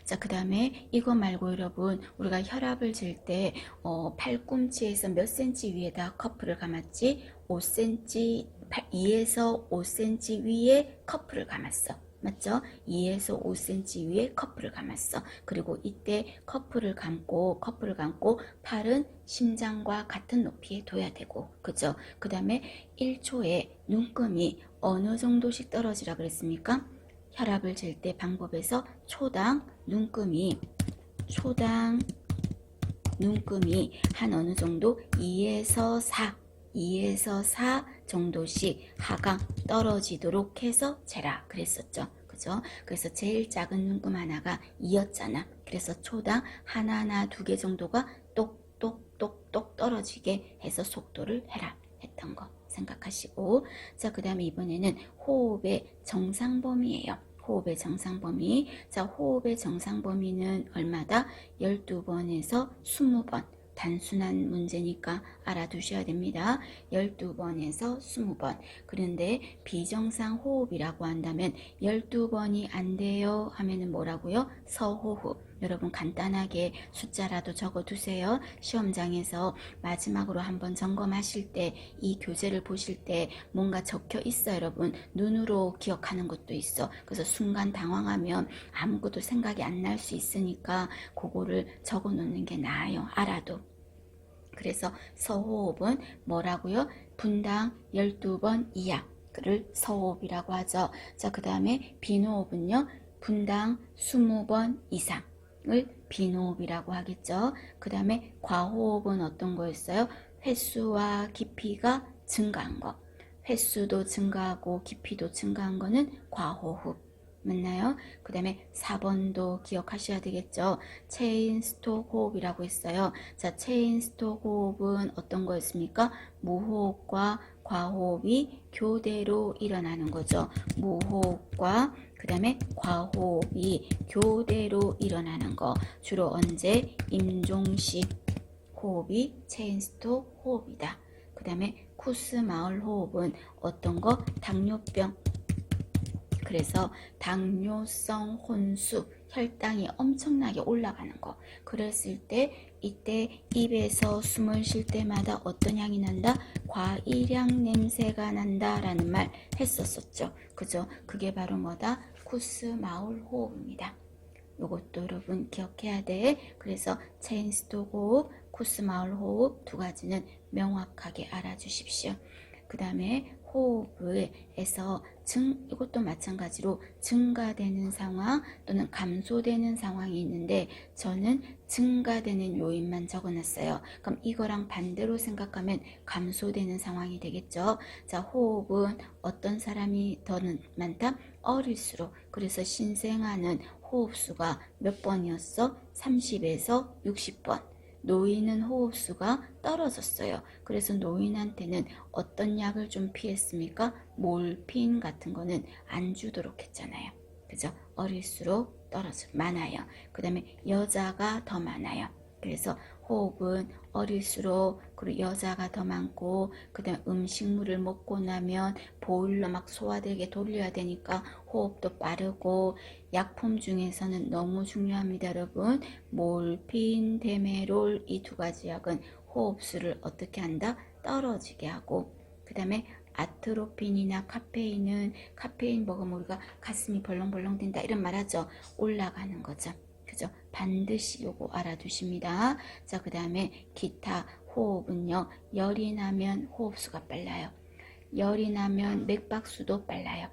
자, 그 다음에 이거 말고 여러분, 우리가 혈압을 잴 때 팔꿈치에서 몇 cm 위에다 커프를 감았지? 5cm, 2에서 5cm 위에 커프를 감았어. 맞죠? 2에서 5cm 위에 커프를 감았어. 그리고 이때 커프를 감고 팔은 심장과 같은 높이에 둬야 되고, 그죠? 그 다음에 1초에 눈금이 어느 정도씩 떨어지라 그랬습니까? 혈압을 잴 때 방법에서 초당 눈금이 한 어느 정도 2에서 4 정도씩 하강 떨어지도록 해서 재라 그랬었죠. 그죠? 그래서 제일 작은 눈금 하나가 2였잖아. 그래서 초당 하나나 2개 정도가 똑똑똑똑 떨어지게 해서 속도를 해라 했던 거 생각하시고, 자, 그 다음에 이번에는 호흡의 정상 범위예요. 호흡의 정상 범위. 자, 호흡의 정상 범위는 얼마다? 12번에서 20번. 단순한 문제니까 알아두셔야 됩니다. 12번에서 20번. 그런데 비정상 호흡이라고 한다면 12번이 안 돼요 하면은 뭐라고요? 서호흡. 여러분 간단하게 숫자라도 적어두세요. 시험장에서 마지막으로 한번 점검하실 때 이 교재를 보실 때 뭔가 적혀 있어 여러분. 눈으로 기억하는 것도 있어. 그래서 순간 당황하면 아무것도 생각이 안 날 수 있으니까 그거를 적어 놓는 게 나아요. 알아도. 그래서 서호흡은 뭐라고요? 분당 12번 이하를 서호흡이라고 하죠. 자, 그 다음에 비호흡은요. 분당 20번 이상을 비호흡이라고 하겠죠. 그 다음에 과호흡은 어떤 거였어요? 횟수와 깊이가 증가한 거. 횟수도 증가하고 깊이도 증가한 거는 과호흡. 맞나요? 그 다음에 4번도 기억하셔야 되겠죠. 체인 스톡 호흡이라고 했어요. 자, 체인 스톡 호흡은 어떤 거였습니까? 무호흡과 과호흡이 교대로 일어나는 거죠. 무호흡과 그 다음에 과호흡이 교대로 일어나는 거. 주로 언제? 임종식 호흡이 체인 스톡 호흡이다. 그 다음에 쿠스마을 호흡은 어떤 거? 당뇨병. 그래서 당뇨성 혼수, 혈당이 엄청나게 올라가는 거. 그랬을 때 이때 입에서 숨을 쉴 때마다 어떤 향이 난다? 과일향 냄새가 난다라는 말 했었었죠. 그죠? 그게 바로 뭐다? 쿠스마울 호흡입니다. 요것도 여러분 기억해야 돼. 그래서 체인스톡 호흡, 쿠스마울 호흡 두 가지는 명확하게 알아주십시오. 그 다음에 호흡에서 이것도 마찬가지로 증가되는 상황 또는 감소되는 상황이 있는데 저는 증가되는 요인만 적어놨어요. 그럼 이거랑 반대로 생각하면 감소되는 상황이 되겠죠. 자, 호흡은 어떤 사람이 더 많다? 어릴수록. 그래서 신생아는 호흡수가 몇 번이었어? 30에서 60번. 노인은 호흡수가 떨어졌어요. 그래서 노인한테는 어떤 약을 좀 피했습니까? 몰핀 같은 거는 안 주도록 했잖아요. 그죠? 어릴수록 많아요. 그 다음에 여자가 더 많아요. 그래서 호흡은 어릴수록 그리고 여자가 더 많고 그 다음에 음식물을 먹고 나면 보일러 막 소화되게 돌려야 되니까 호흡도 빠르고 약품 중에서는 너무 중요합니다 여러분. 몰핀, 데메롤 이 두 가지 약은 호흡수를 어떻게 한다? 떨어지게 하고 그 다음에 아트로핀이나 카페인 먹으면 우리가 가슴이 벌렁벌렁 된다 이런 말 하죠. 올라가는 거죠. 그죠? 반드시 요거 알아두십니다. 자, 그 다음에 기타 호흡은요. 열이 나면 호흡수가 빨라요. 열이 나면 맥박수도 빨라요.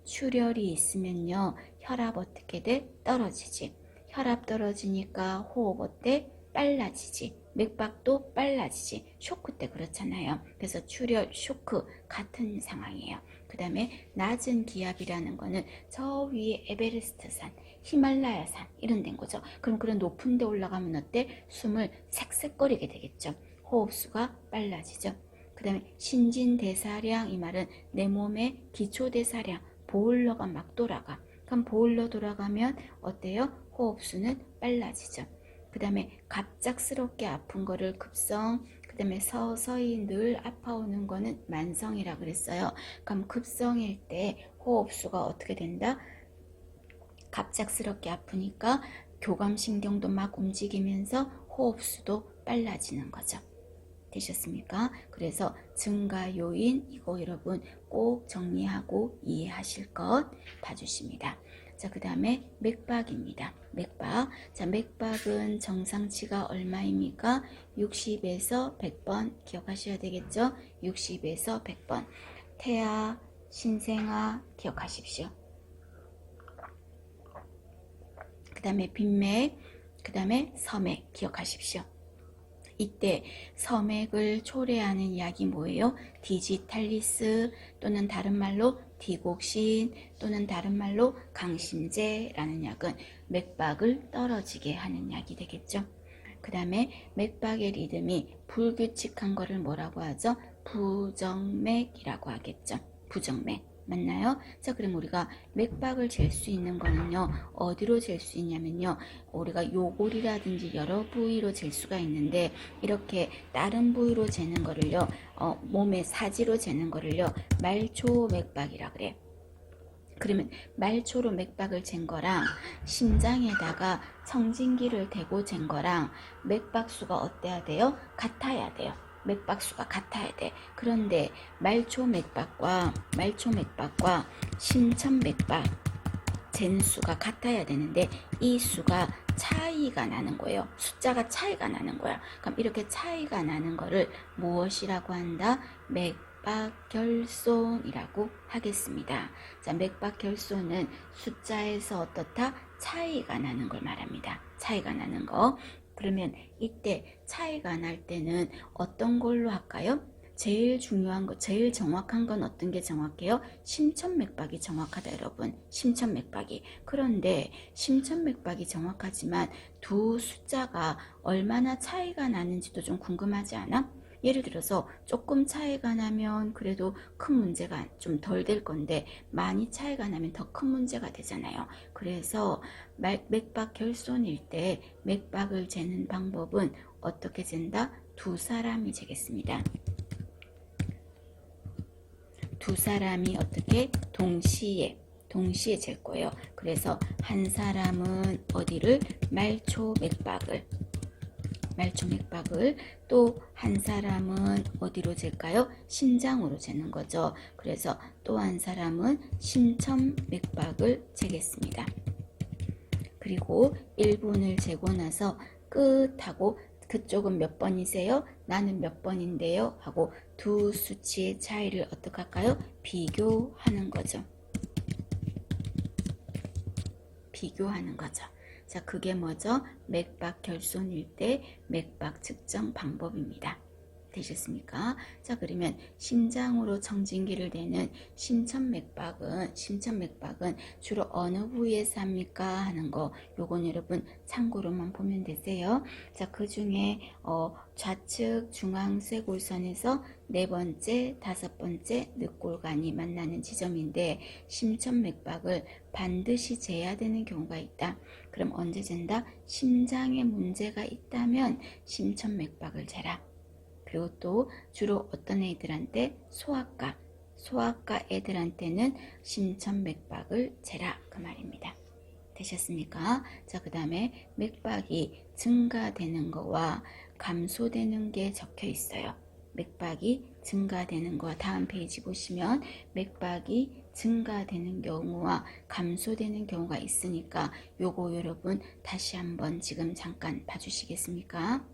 출혈이 있으면요. 혈압 어떻게 돼? 떨어지지. 혈압 떨어지니까 호흡 어때? 빨라지지. 맥박도 빨라지지. 쇼크 때 그렇잖아요. 그래서 출혈, 쇼크 같은 상황이에요. 그 다음에 낮은 기압이라는 거는 저 위에 에베레스트산, 히말라야산 이런 데인 거죠. 그럼 그런 높은 데 올라가면 어때? 숨을 색색거리게 되겠죠. 호흡수가 빨라지죠. 그 다음에 신진대사량 이 말은 내 몸의 기초대사량 보일러가 막 돌아가. 그럼 보일러 돌아가면 어때요? 호흡수는 빨라지죠. 그 다음에 갑작스럽게 아픈 거를 급성, 그 다음에 서서히 늘 아파오는 거는 만성이라 그랬어요. 그럼 급성일 때 호흡수가 어떻게 된다? 갑작스럽게 아프니까 교감신경도 막 움직이면서 호흡수도 빨라지는 거죠. 되셨습니까? 그래서 증가 요인 이거 여러분 꼭 정리하고 이해하실 것 봐주십니다. 자, 그 다음에 맥박입니다. 맥박. 자, 맥박은 정상치가 얼마입니까? 60에서 100번 기억하셔야 되겠죠? 60에서 100번. 태아, 신생아 기억하십시오. 그 다음에 빈맥, 그 다음에 서맥 기억하십시오. 이때 서맥을 초래하는 약이 뭐예요? 디지탈리스 또는 다른 말로 디곡신 또는 다른 말로 강심제라는 약은 맥박을 떨어지게 하는 약이 되겠죠. 그 다음에 맥박의 리듬이 불규칙한 거를 뭐라고 하죠? 부정맥이라고 하겠죠. 부정맥. 맞나요? 자, 그럼 우리가 맥박을 잴 수 있는 거는요, 어디로 잴 수 있냐면요, 우리가 요골이라든지 여러 부위로 잴 수가 있는데, 이렇게 다른 부위로 재는 거를요, 몸의 사지로 재는 거를요, 말초 맥박이라 그래. 그러면 말초로 맥박을 잰 거랑 심장에다가 청진기를 대고 잰 거랑 맥박수가 어때야 돼요? 같아야 돼요. 맥박수가 같아야 돼. 그런데 말초 맥박과 심천 맥박 잰 수가 같아야 되는데 이 수가 차이가 나는 거예요. 숫자가 차이가 나는 거야. 그럼 이렇게 차이가 나는 거를 무엇이라고 한다? 맥박결손이라고 하겠습니다. 자, 맥박결손은 숫자에서 어떻다? 차이가 나는 걸 말합니다. 차이가 나는 거. 그러면 이때 차이가 날 때는 어떤 걸로 할까요? 제일 중요한 거, 제일 정확한 건 어떤 게 정확해요? 심천맥박이 정확하다, 여러분. 심천맥박이. 그런데 심천맥박이 정확하지만 두 숫자가 얼마나 차이가 나는지도 좀 궁금하지 않아? 예를 들어서 조금 차이가 나면 그래도 큰 문제가 좀 덜 될 건데 많이 차이가 나면 더 큰 문제가 되잖아요. 그래서 맥박 결손일 때 맥박을 재는 방법은 어떻게 잰다? 두 사람이 재겠습니다. 두 사람이 어떻게 동시에 잴 거예요. 그래서 한 사람은 어디를? 말초 맥박을 또 한 사람은 어디로 잴까요? 심장으로 재는 거죠. 그래서 또 한 사람은 심천 맥박을 재겠습니다. 그리고 1분을 재고 나서 끝하고 그쪽은 몇 번이세요? 나는 몇 번인데요? 하고 두 수치의 차이를 어떻게 할까요? 비교하는 거죠. 비교하는 거죠. 자, 그게 뭐죠? 맥박 결손일 때 맥박 측정 방법입니다. 되셨습니까? 자, 그러면 심장으로 청진기를 대는 심천맥박은 주로 어느 부위에서 합니까? 하는 거 요건 여러분 참고로만 보면 되세요. 자, 그 중에 좌측 중앙쇄골선에서 네 번째, 다섯 번째 늑골간이 만나는 지점인데 심천맥박을 반드시 재야 되는 경우가 있다. 그럼 언제 잰다? 심장에 문제가 있다면 심천맥박을 재라. 그리고 또 주로 어떤 애들한테 소아과 애들한테는 심천맥박을 재라 그 말입니다. 되셨습니까? 자, 그 다음에 맥박이 증가되는 거와 감소되는 게 적혀 있어요. 맥박이 증가되는 거와 다음 페이지 보시면 맥박이 증가되는 경우와 감소되는 경우가 있으니까 요거 여러분 다시 한번 지금 잠깐 봐주시겠습니까?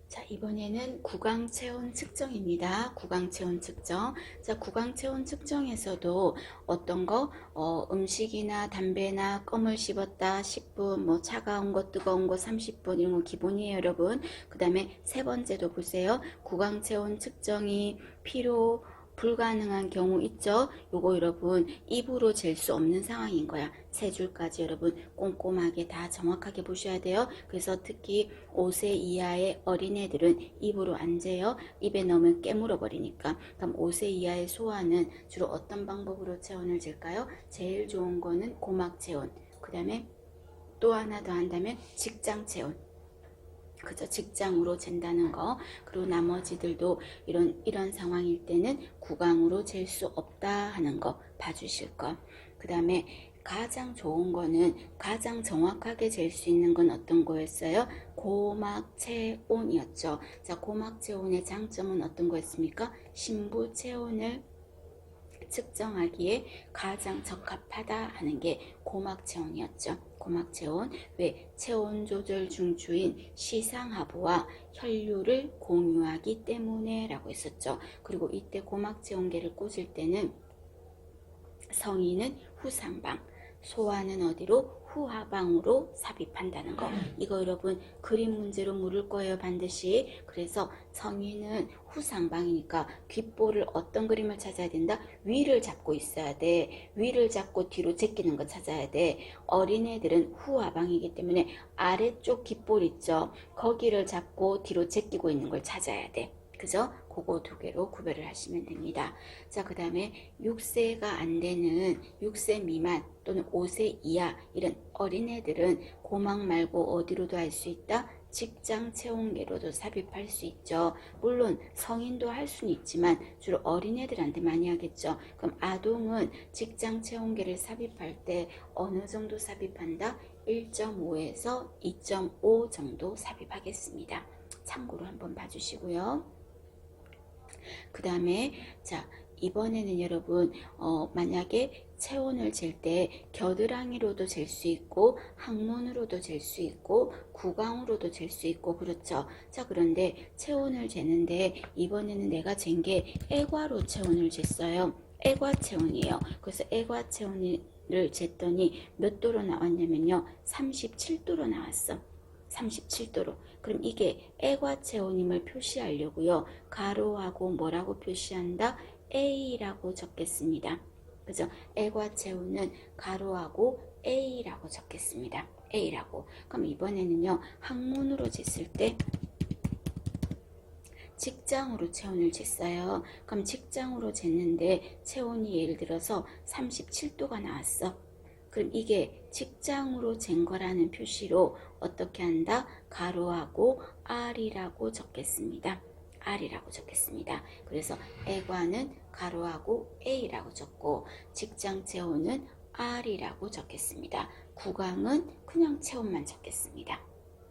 자, 이번에는 구강체온 측정입니다. 구강체온 측정. 자, 구강체온 측정에서도 어떤 거, 음식이나 담배나 껌을 씹었다 10분, 뭐 차가운 거, 뜨거운 거 30분 이런 거 기본이에요, 여러분. 그 다음에 세 번째도 보세요. 구강체온 측정이 필요 불가능한 경우 있죠. 요거 여러분 입으로 잴 수 없는 상황인 거야. 세 줄까지 여러분 꼼꼼하게 다 정확하게 보셔야 돼요. 그래서 특히 5세 이하의 어린애들은 입으로 안 재요. 입에 넣으면 깨물어 버리니까. 그럼 5세 이하의 소아는 주로 어떤 방법으로 체온을 잴까요? 제일 좋은 거는 고막 체온. 그 다음에 또 하나 더 한다면 직장 체온. 그죠? 직장으로 잰다는 거. 그리고 나머지들도 이런 상황일 때는 구강으로 잴 수 없다 하는 거 봐주실 거. 그 다음에 가장 좋은 거는 가장 정확하게 잴 수 있는 건 어떤 거였어요? 고막체온이었죠. 자, 고막체온의 장점은 어떤 거였습니까? 심부체온을 측정하기에 가장 적합하다 하는 게 고막체온이었죠. 고막체온, 왜? 체온 조절 중추인 시상하부와 혈류를 공유하기 때문에 라고 했었죠. 그리고 이때 고막체온계를 꽂을 때는 성인은 후상방, 소아는 어디로? 후하방으로 삽입한다는 거. 이거 여러분 그림 문제로 물을 거예요, 반드시. 그래서 성인은 후상방이니까 귓볼을 어떤 그림을 찾아야 된다? 위를 잡고 있어야 돼. 위를 잡고 뒤로 제끼는 거 찾아야 돼. 어린애들은 후하방이기 때문에 아래쪽 귓볼 있죠? 거기를 잡고 뒤로 제끼고 있는 걸 찾아야 돼. 그죠? 그거 두 개로 구별을 하시면 됩니다. 자, 그 다음에 6세가 안 되는 6세 미만 또는 5세 이하 이런 어린애들은 고막 말고 어디로도 할 수 있다? 직장 체온계로도 삽입할 수 있죠. 물론 성인도 할 수는 있지만 주로 어린애들한테 많이 하겠죠. 그럼 아동은 직장 체온계를 삽입할 때 어느 정도 삽입한다? 1.5에서 2.5 정도 삽입하겠습니다. 참고로 한번 봐주시고요. 그 다음에 자, 이번에는 여러분 만약에 체온을 잴 때 겨드랑이로도 잴 수 있고 항문으로도 잴 수 있고 구강으로도 잴 수 있고 그렇죠. 자, 그런데 체온을 재는데 이번에는 내가 잰 게 애과로 체온을 쟀어요. 애과 체온이에요. 그래서 애과 체온을 쟀더니 몇 도로 나왔냐면요, 37도로 나왔어. 37도로. 그럼 이게 애과체온임을 표시하려고요, 가로하고 뭐라고 표시한다? A라고 적겠습니다. 그죠? 애과체온은 가로하고 A라고 적겠습니다. A라고. 그럼 이번에는요, 항문으로 쟀을 때 직장으로 체온을 쟀어요. 그럼 직장으로 쟀는데 체온이 예를 들어서 37도가 나왔어. 그럼 이게 직장으로 잰 거라는 표시로 어떻게 한다? 가로하고 R이라고 적겠습니다. R이라고 적겠습니다. 그래서 애과는 가로하고 A라고 적고 직장 체온은 R이라고 적겠습니다. 구강은 그냥 체온만 적겠습니다.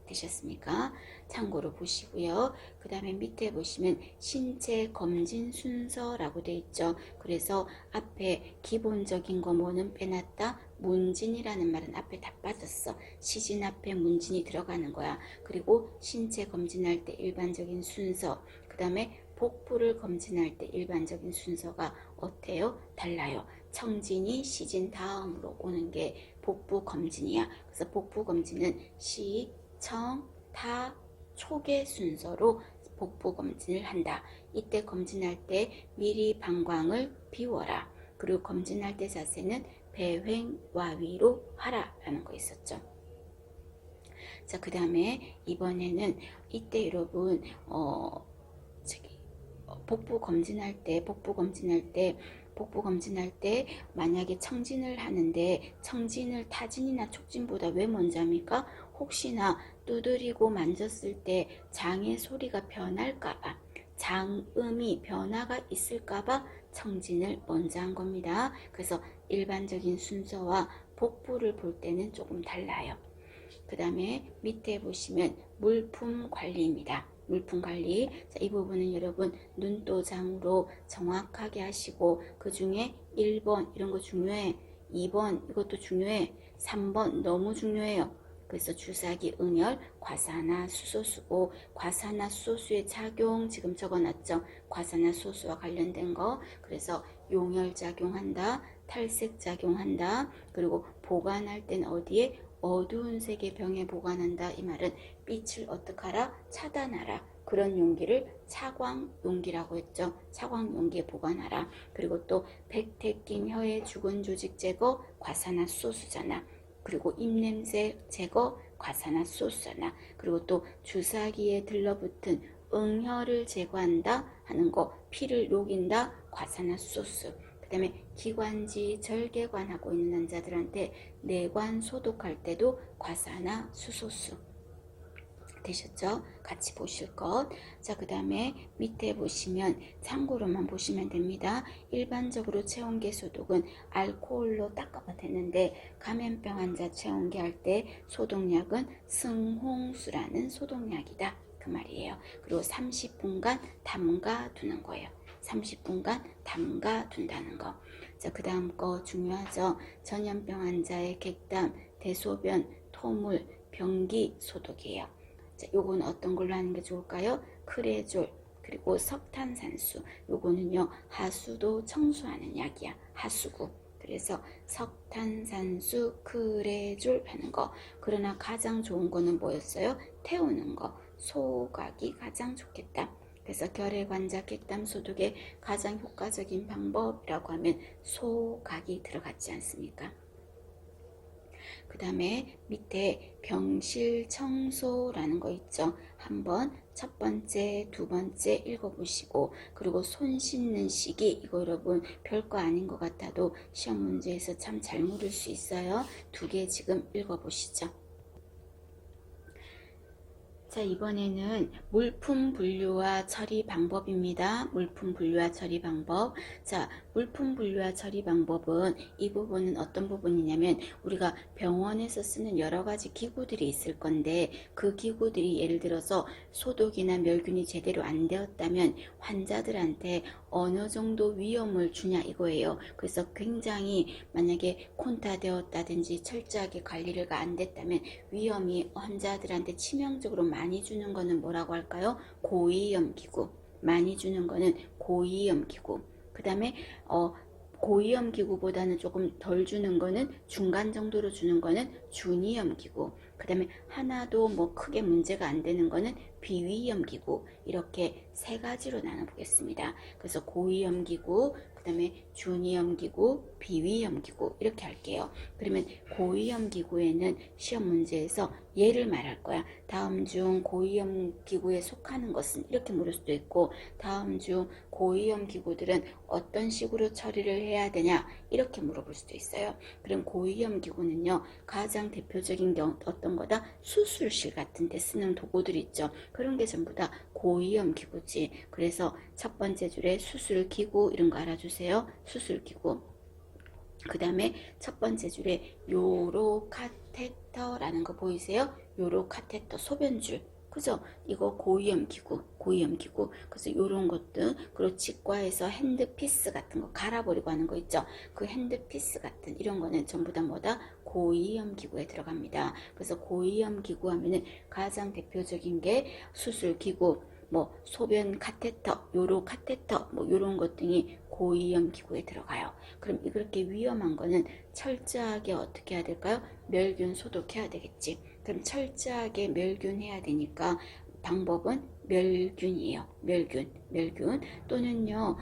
되셨습니까? 참고로 보시고요. 그 다음에 밑에 보시면 신체 검진 순서라고 돼 있죠. 그래서 앞에 기본적인 거 뭐는 빼놨다? 문진이라는 말은 앞에 다 빠졌어. 시진 앞에 문진이 들어가는 거야. 그리고 신체 검진할 때 일반적인 순서, 그 다음에 복부를 검진할 때 일반적인 순서가 어때요? 달라요. 청진이 시진 다음으로 오는 게 복부 검진이야. 그래서 복부 검진은 시, 청, 타, 촉의 순서로 복부 검진을 한다. 이때 검진할 때 미리 방광을 비워라. 그리고 검진할 때 자세는 배횡와위로 하라 라는 거 있었죠. 자, 그 다음에 이번에는 이때 여러분 복부 검진할 때 만약에 청진을 하는데 청진을 타진이나 촉진보다 왜 먼저 합니까? 혹시나 두드리고 만졌을 때 장의 소리가 변할까봐, 장음이 변화가 있을까봐 청진을 먼저 한 겁니다. 그래서 일반적인 순서와 복부를 볼 때는 조금 달라요. 그 다음에 밑에 보시면 물품 관리입니다. 물품 관리. 자, 이 부분은 여러분 눈도장으로 정확하게 하시고 그 중에 1번 이런 거 중요해. 2번 이것도 중요해. 3번 너무 중요해요. 그래서 주사기, 응혈, 과산화수소수고 과산화수소수의 작용 지금 적어놨죠. 과산화수소수와 관련된 거. 그래서 용혈작용한다. 탈색작용한다. 그리고 보관할 땐 어디에? 어두운 색의 병에 보관한다. 이 말은 빛을 어떻게 하라? 차단하라. 그런 용기를 차광 용기라고 했죠. 차광 용기에 보관하라. 그리고 또 백태김 혀의 죽은 조직 제거 과산화수소수잖아. 그리고 입냄새 제거 과산화수소수잖아. 그리고 또 주사기에 들러붙은 응혈을 제거한다 하는 거, 피를 녹인다 과산화수소수. 그 다음에 기관지 절개관 하고 있는 환자들한테 내관 소독할 때도 과산화수소수. 되셨죠? 같이 보실 것. 자, 그 다음에 밑에 보시면 참고로만 보시면 됩니다. 일반적으로 체온계 소독은 알코올로 닦아도 되는데 감염병 환자 체온계 할 때 소독약은 승홍수라는 소독약이다. 그 말이에요. 그리고 30분간 담가 두는 거예요. 30분간 담가 둔다는 거. 자, 그 다음 거 중요하죠. 전염병 환자의 객담, 대소변, 토물, 변기 소독이에요. 자, 요건 어떤 걸로 하는 게 좋을까요? 크레졸, 그리고 석탄산수. 요거는요, 하수도 청소하는 약이야. 하수구. 그래서 석탄산수, 크레졸 하는 거. 그러나 가장 좋은 거는 뭐였어요? 태우는 거. 소각이 가장 좋겠다. 그래서 결핵환자 객담 소독의 가장 효과적인 방법이라고 하면 소각이 들어갔지 않습니까? 그 다음에 밑에 병실 청소라는 거 있죠. 한번 첫 번째, 두 번째 읽어보시고, 그리고 손 씻는 시기, 이거 여러분 별거 아닌 것 같아도 시험 문제에서 참 잘 물을 수 있어요. 두 개 지금 읽어보시죠. 자, 이번에는 물품 분류와 처리 방법입니다. 물품 분류와 처리 방법. 자, 물품 분류와 처리 방법은 이 부분은 어떤 부분이냐면 우리가 병원에서 쓰는 여러 가지 기구들이 있을 건데 그 기구들이 예를 들어서 소독이나 멸균이 제대로 안 되었다면 환자들한테 어느 정도 위험을 주냐 이거예요. 그래서 굉장히 만약에 콘타되었다든지 철저하게 관리가 안 됐다면 위험이 환자들한테 치명적으로 많이 주는 거는 뭐라고 할까요? 고위험 기구. 많이 주는 거는 고위험 기구. 그 다음에 고위험 기구보다는 조금 덜 주는 거는 중간 정도로 주는 거는 준위험 기구. 그 다음에 하나도 뭐 크게 문제가 안 되는 거는 비위험 기구. 이렇게 세 가지로 나눠보겠습니다. 그래서 고위험 기구, 그 다음에 준위험 기구, 비위험 기구 이렇게 할게요. 그러면 고위험 기구에는 시험 문제에서 예를 말할 거야. 다음 중 고위험 기구에 속하는 것은 이렇게 물을 수도 있고 다음 중 고위험 기구들은 어떤 식으로 처리를 해야 되냐 이렇게 물어볼 수도 있어요. 그럼 고위험 기구는요 가장 대표적인 게 어떤 거다? 수술실 같은 데 쓰는 도구들 있죠. 그런 게 전부 다 고위험 기구지. 그래서 첫 번째 줄에 수술기구 이런 거 알아주세요. 수술기구. 그 다음에 첫 번째 줄에 요로 카테터라는 거 보이세요? 요로 카테터 소변줄. 그죠? 이거 고위험 기구, 고위험 기구. 그래서 요런 것들, 그리고 치과에서 핸드피스 같은 거 갈아버리고 하는 거 있죠? 그 핸드피스 같은 이런 거는 전부 다 뭐다? 고위험 기구에 들어갑니다. 그래서 고위험 기구 하면은 가장 대표적인 게 수술 기구, 뭐 소변 카테터, 요로 카테터, 뭐 요런 것 등이 고위험 기구에 들어가요. 그럼 그렇게 위험한 거는 철저하게 어떻게 해야 될까요? 멸균 소독해야 되겠지. 그럼 철저하게 멸균해야 되니까 방법은 멸균이에요. 멸균 또는요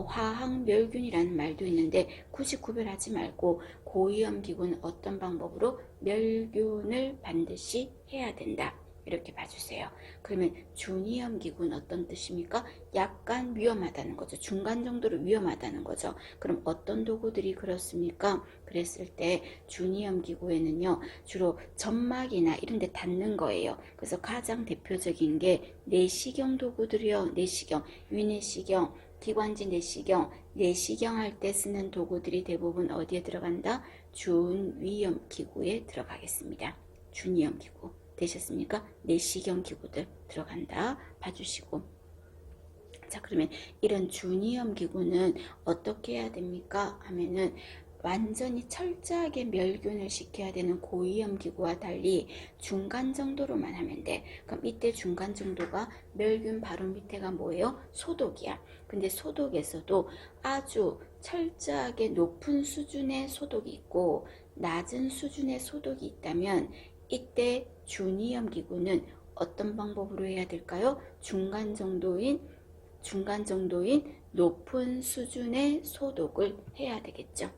화학 멸균이라는 말도 있는데 굳이 구별하지 말고 고위험 기구는 어떤 방법으로 멸균을 반드시 해야 된다. 이렇게 봐주세요. 그러면 준위험 기구는 어떤 뜻입니까? 약간 위험하다는 거죠. 중간 정도로 위험하다는 거죠. 그럼 어떤 도구들이 그렇습니까? 그랬을 때 준위험 기구에는요 주로 점막이나 이런 데 닿는 거예요. 그래서 가장 대표적인 게 내시경 도구들이요. 내시경, 위내시경, 기관지 내시경 할 때 쓰는 도구들이 대부분 어디에 들어간다? 준위험 기구에 들어가겠습니다. 준위험 기구. 되셨습니까? 내시경 기구들 들어간다 봐주시고. 자, 그러면 이런 준위험 기구는 어떻게 해야 됩니까? 하면은 완전히 철저하게 멸균을 시켜야 되는 고위험 기구와 달리 중간 정도로만 하면 돼. 그럼 이때 중간 정도가 멸균 바로 밑에가 뭐예요? 소독이야. 근데 소독에서도 아주 철저하게 높은 수준의 소독이 있고 낮은 수준의 소독이 있다면 이때 준위험 기구는 어떤 방법으로 해야 될까요? 중간 정도인 높은 수준의 소독을 해야 되겠죠.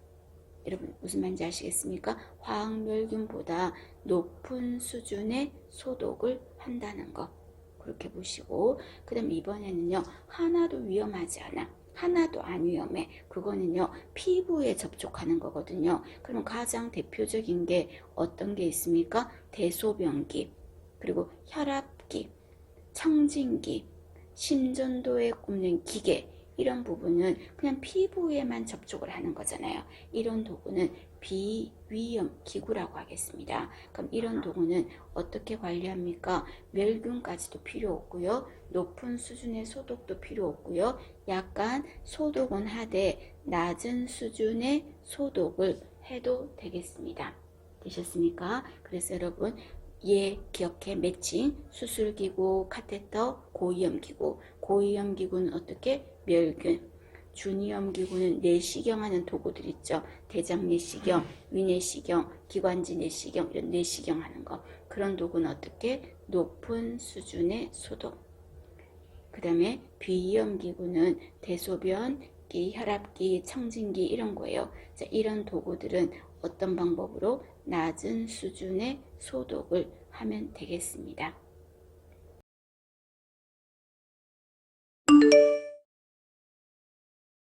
여러분 무슨 말인지 아시겠습니까? 화학멸균보다 높은 수준의 소독을 한다는 거. 그렇게 보시고 그 다음 이번에는요. 하나도 위험하지 않아. 하나도 안 위험해. 그거는요. 피부에 접촉하는 거거든요. 그럼 가장 대표적인 게 어떤 게 있습니까? 대소변기, 그리고 혈압기, 청진기, 심전도에 꼽는 기계, 이런 부분은 그냥 피부에만 접촉을 하는 거잖아요. 이런 도구는 비위험 기구라고 하겠습니다. 그럼 이런 도구는 어떻게 관리합니까? 멸균까지도 필요 없고요. 높은 수준의 소독도 필요 없고요. 약간 소독은 하되 낮은 수준의 소독을 해도 되겠습니다. 되셨습니까? 그래서 여러분 기억해. 매칭, 수술기구, 카테터, 고위험기구. 고위험기구는 어떻게? 멸균. 중위험기구는 내시경하는 도구들 있죠. 대장 내시경, 위내시경, 기관지 내시경, 이런 내시경 하는 거. 그런 도구는 어떻게? 높은 수준의 소독. 그 다음에 비위험기구는 대소변기, 혈압기, 청진기 이런 거예요. 자, 이런 도구들은 어떤 방법으로 낮은 수준의 소독을 하면 되겠습니다.